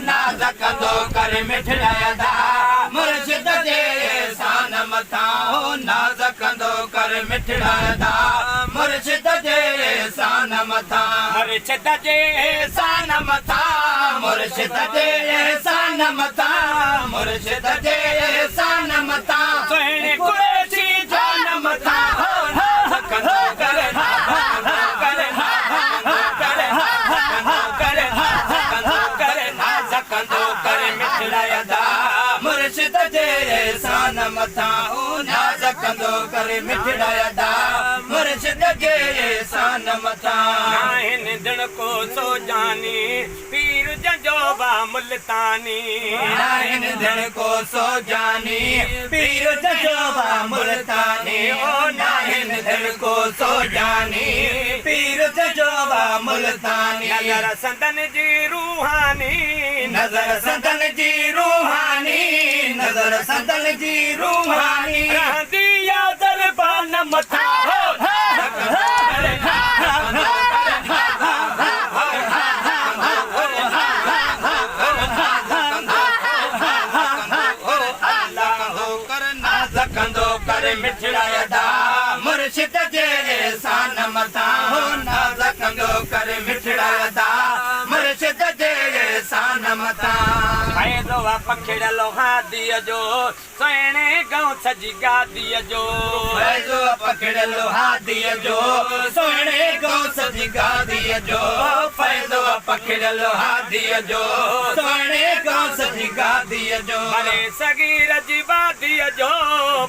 नाज़ कंदो कर मिठड़ा दा मुर्शिद जे शान मथा नाज़ कंदो कर मिठड़ा दा मुर्शिद जे शान मथा मुर्शिद जे शान मथा मुर्शिद जे शान मथा मुर्शिद जे शान मथा सुहिणे कुरैशी जान मथा कंदो कर मुर्शिद जे शान मथा नाज़ कंदो कर मिठड़ा दा मुर्शिद जे शान मथा नाहिन दिण को सो जानी पीर जंजो बा मुल्तानी नाहिन दिण को सो जानी पीर जंजो बा मुल्तानी ओ नाहिन दिण को सो जानी पीर जंजो बा मुल्तानी नज़र संदन जी रूहानी नज़र संदन जी रूहानी नज़र संदन जी रूहानी दिया दरबान मथा मिठड़ा दा मुर्शिद जे शान मथा नाज़ कंदो कर मिठड़ा दा मुर्शिद जे शान मथा फ़ाइदो पखिड़लो हादीअ जो सुहिणे गांव सजी गादीअ जो फ़ाइदो पखिड़लो हादीअ जो सुहिणे गांव सजी गादीअ जो फ़ाइदो पखिड़लो हादीअ जो सुहिणे गांव सजी गादीअ जो भले सगीर जी वादीअ जो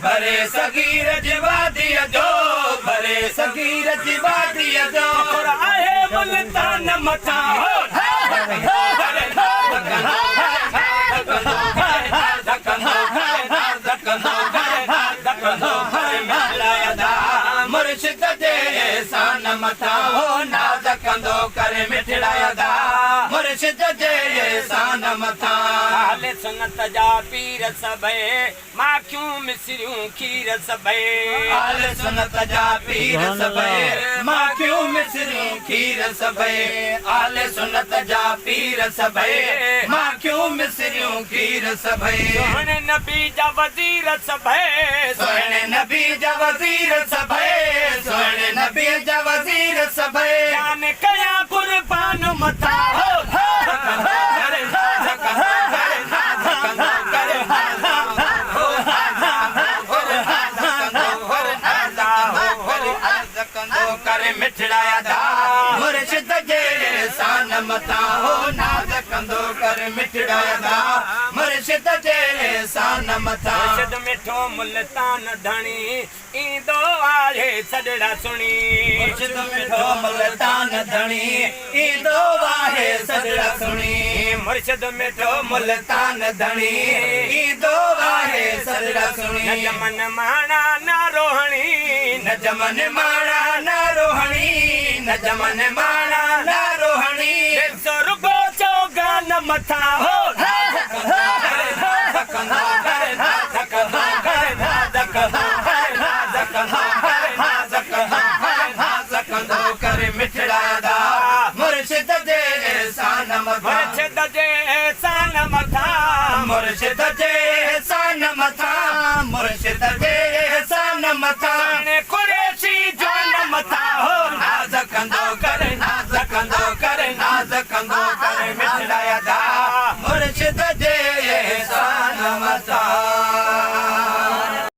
भले सगीर जी वादीअ जो भले सगीर जी वादीअ जो आहे मुल्तान मथा मुर्शिद जे शान मथा नाज़ कंदो कर मिठड़ा दा मुर्शिद जे शान मथा हाले सुनत जा पीर सभई माखियूं मिसरियूं खीर सभई हाले सुनत जा पीर सभई माखियूं मिसरियूं खीर सभई हाले सुनत जा पीर सभई माखियूं मिसरियूं खीर सभई सुहिणे नबी जा वज़ीर सभई सुहिणे नबी जा वज़ीर सभई सुहिणे नबी जा वज़ीर सभई जान कया कुर्बान मथा मिठड़ा दा मुर्शिद जे शान मथा नाज़ कंदो कर मिठड़ा दा मुर्शिद जे शान मथा मुर्शिद मिठो मुल्तान धणी ईंदो आहे सजड़ा सुणी मुर्शिद मिठो मुल्तान धणी ईंदो आहे सजड़ा सुणी मुर्शिद मिठो मुल्तान धणी ईंदो आहे सजड़ा सुणी न जमन माणा न रोहणी न जमन माणा न रोहणी न जमन माणा न रोहणी रुगो चौगान मथा मिठड़ा दा मुर्शिद जे शान मथा मुर्शिद जे शान मथा मुर्शिद जे शान मथा मुर्शिद जे शान मथा कुरैशी जान मथा नाज़ कंदो कर नाज़ कंदो कर नाज़ कंदो कर मिठड़ा दा मुर्शिद जे शान मथा।